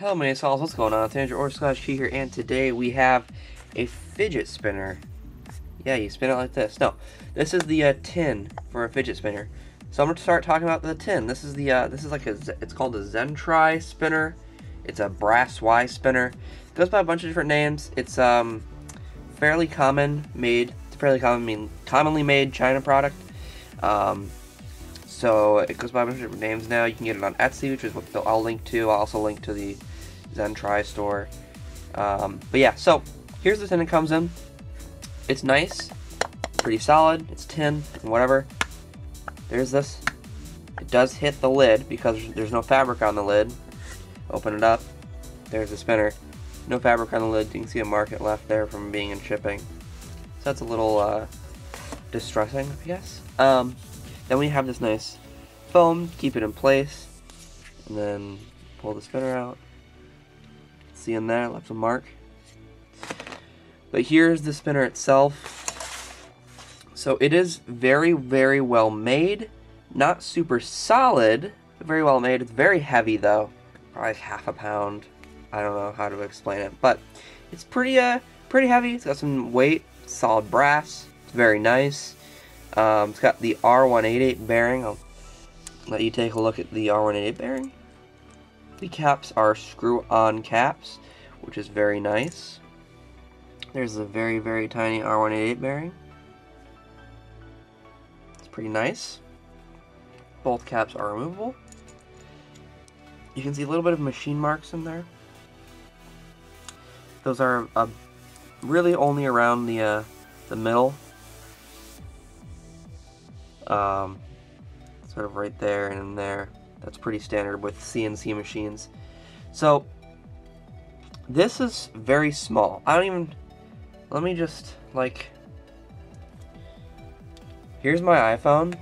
Hello my Sauls, what's going on? It's Andrew or SkullHQ here, and today we have a fidget spinner. Yeah, you spin it like this. No, this is the tin for a fidget spinner. So I'm going to start talking about the tin. This is the it's called a Zentri spinner. It's a brass Y spinner. It goes by a bunch of different names. It's fairly commonly made China product. So it goes by a bunch of different names now. You can get it on Etsy, which is what I'll link to. I'll also link to the Zentri store. But yeah, so here's the tin it comes in. It's nice, pretty solid. It's tin and whatever. There's this. It does hit the lid because there's no fabric on the lid. Open it up. There's the spinner. No fabric on the lid. You can see a mark it left there from being in shipping. So that's a little distressing, I guess. Then we have this nice foam to keep it in place, and then pull the spinner out. See in there, left a mark. But here's the spinner itself. So it is very, very well made. Not super solid, but very well made. It's very heavy though, probably half a pound. I don't know how to explain it, but it's pretty heavy. It's got some weight, solid brass. It's very nice. It's got the R188 bearing. I'll let you take a look at the R188 bearing. The caps are screw-on caps, which is very nice. There's a very, very tiny R188 bearing. It's pretty nice. Both caps are removable. You can see a little bit of machine marks in there. Those are really only around the middle. Sort of right there and in there. That's pretty standard with CNC machines. So this is very small. Let me just, like, here's my iPhone.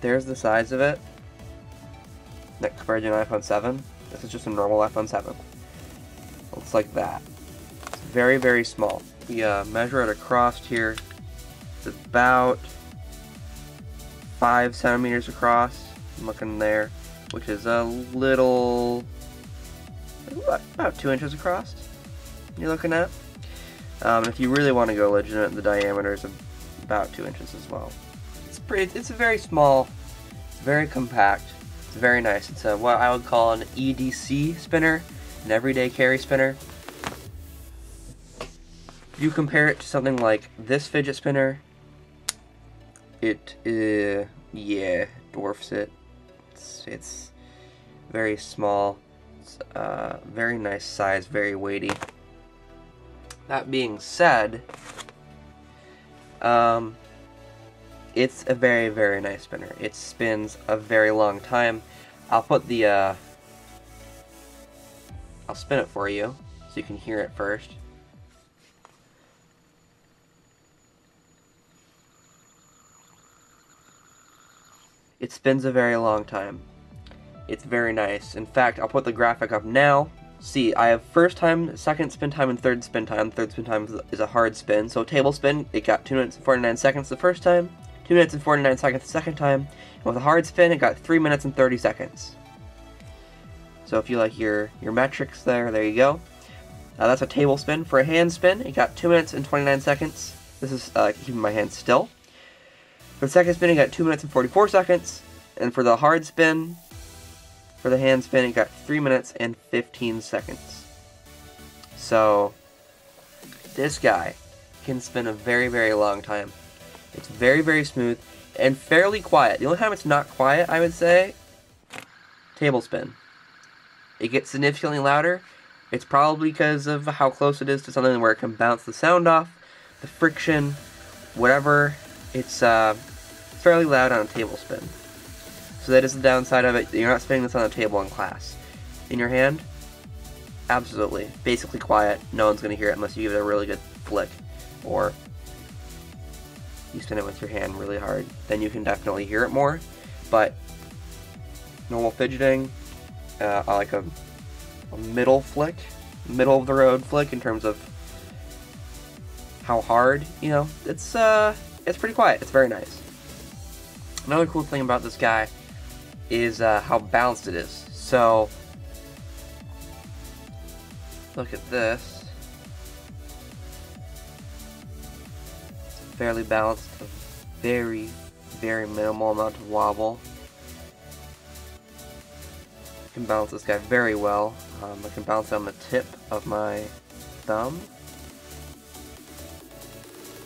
There's the size of it compared to an iPhone 7. This is just a normal iPhone 7. Looks like that. It's very, very small. We measure it across here. It's about 5 centimeters across. I'm looking there, which is a little, about 2 inches across. You're looking at. And if you really want to go legitimate, the diameter is about 2 inches as well. It's a very small. It's very compact. It's very nice. It's what I would call an EDC spinner, an everyday carry spinner. If you compare it to something like this fidget spinner, it yeah, dwarfs it. It's very small. It's very nice size, very weighty. That being said, it's a very, very nice spinner. It spins a very long time. I'll put the I'll spin it for you so you can hear it first. It spins a very long time. It's very nice. In fact, I'll put the graphic up now. See, I have first time, second spin time, and third spin time. Third spin time is a hard spin. So table spin, it got 2 minutes and 49 seconds the first time, 2 minutes and 49 seconds the second time, and with a hard spin, it got 3 minutes and 30 seconds. So if you like your metrics there you go. That's a table spin. For a hand spin, it got 2 minutes and 29 seconds. This is keeping my hand still. For the second spin, it got 2 minutes and 44 seconds. And for the hard spin, for the hand spin, it got 3 minutes and 15 seconds. So, this guy can spin a very, very long time. It's very, very smooth and fairly quiet. The only time it's not quiet, I would say, table spin. It gets significantly louder. It's probably because of how close it is to something where it can bounce the sound off, the friction, whatever. It's fairly loud on a table spin. So that is the downside of it. You're not spinning this on a table in class. In your hand, absolutely. Basically quiet. No one's going to hear it unless you give it a really good flick. Or you spin it with your hand really hard. Then you can definitely hear it more. But normal fidgeting, I like a middle flick. Middle of the road flick in terms of how hard, you know, it's pretty quiet. It's very nice. Another cool thing about this guy is how balanced it is. So Look at this. It's fairly balanced, a very, very minimal amount of wobble. I can balance this guy very well. I can balance it on the tip of my thumb.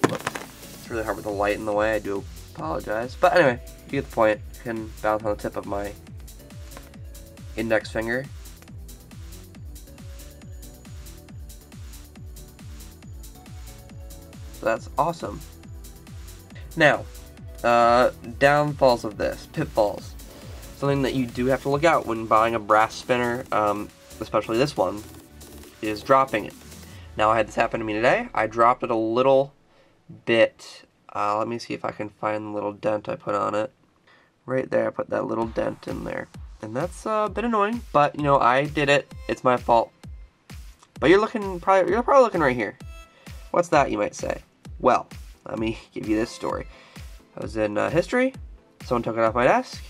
It's really hard with the light in the way, I do apologize. But anyway, you get the point. I can balance on the tip of my index finger. So that's awesome. Now, downfalls of this, pitfalls. Something that you do have to look out when buying a brass spinner, especially this one, is dropping it. Now, I had this happen to me today. I dropped it a little bit. Let me see if I can find the little dent I put on it. Right there, I put that little dent in there. And that's a bit annoying, but, you know, I did it. It's my fault. But you're probably looking right here. What's that, you might say? Well, let me give you this story. I was in history. Someone took it off my desk.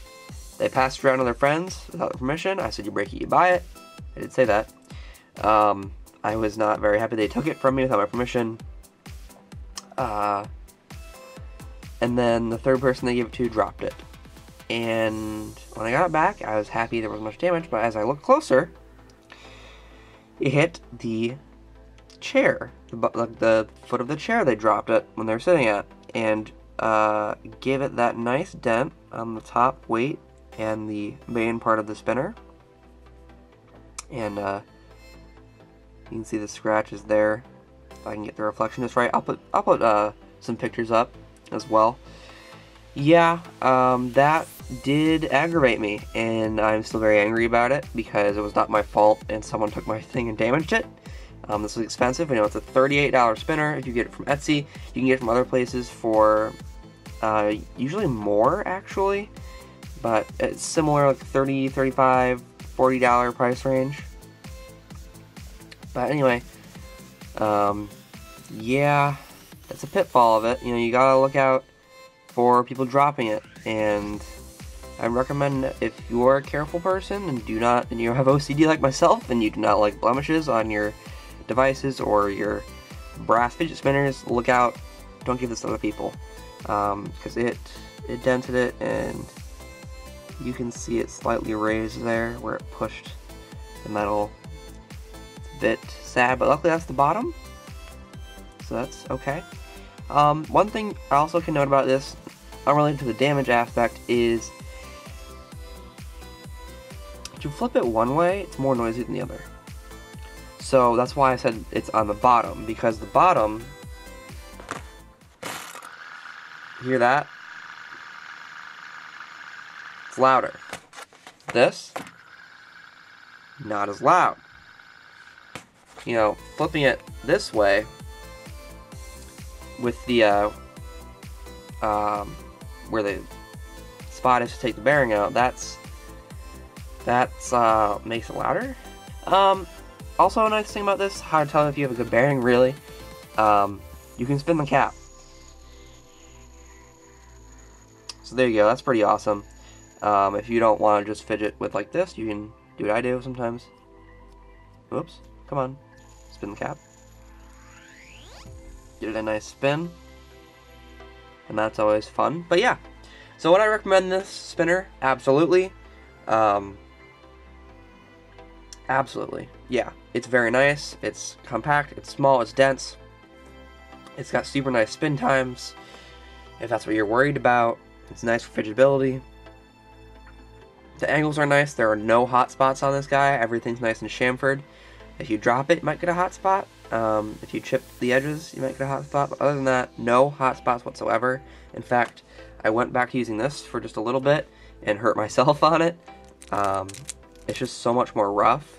They passed it around to their friends without their permission. I said, you break it, you buy it. I did say that. I was not very happy they took it from me without my permission. And then the third person they gave it to dropped it. And when I got it back, I was happy there wasn't much damage, but as I looked closer, it hit the chair, the foot of the chair they dropped it when they were sitting at, and gave it that nice dent on the top weight and the main part of the spinner. And you can see the scratches there. If I can get the reflection just right, I'll put some pictures up as well. Yeah, that did aggravate me, and I'm still very angry about it because it was not my fault and someone took my thing and damaged it. This was expensive. You know, it's a $38 spinner. If you get it from Etsy, you can get it from other places for usually more, actually, but it's similar, like $30, $35, $40 price range. But anyway, yeah, that's a pitfall of it. You know, you gotta look out for people dropping it, and I recommend, if you're a careful person and you have OCD like myself and you do not like blemishes on your devices or your brass fidget spinners, look out. Don't give this to other people, because it dented it, and you can see it slightly raised there where it pushed the metal. It's a bit sad, but luckily that's the bottom, so that's okay. One thing I also can note about this, unrelated to the damage aspect, is if you flip it one way, it's more noisy than the other. So that's why I said it's on the bottom, because the bottom, hear that? It's louder. This, not as loud. You know, flipping it this way with the where the spot is to take the bearing out, that's makes it louder. Also, a nice thing about this, how to tell if you have a good bearing, really, you can spin the cap. So there you go, that's pretty awesome. If you don't want to just fidget with like this, you can do what I do sometimes. Oops, come on, spin the cap. Get it a nice spin, and that's always fun. But yeah, so would I recommend this spinner? Absolutely. Absolutely, yeah. It's very nice, it's compact, it's small, it's dense. It's got super nice spin times, if that's what you're worried about. It's nice for fidgetability. The angles are nice, there are no hot spots on this guy, everything's nice and chamfered. If you drop it, you might get a hot spot. If you chip the edges, you might get a hot spot, but other than that, no hot spots whatsoever. In fact, I went back to using this for just a little bit and hurt myself on it. It's just so much more rough.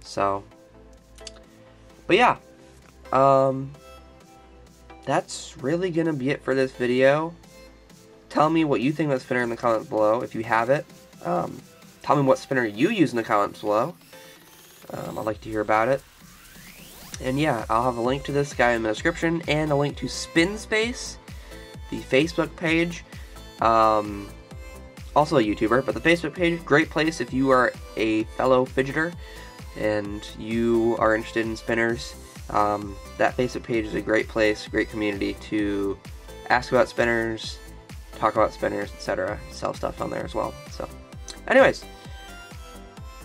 So, but yeah, that's really gonna be it for this video. Tell me what you think of that spinner in the comments below, if you have it. Tell me what spinner you use in the comments below. I'd like to hear about it. And yeah, I'll have a link to this guy in the description, and a link to Spin Space, the Facebook page. Also a YouTuber, but the Facebook page, great place if you are a fellow fidgeter and you are interested in spinners, that Facebook page is a great place, great community to ask about spinners, talk about spinners, etc. Sell stuff on there as well. So, anyways,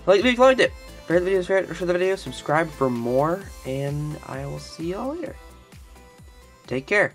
if you liked it, share the video, subscribe for more, and I will see y'all later. Take care.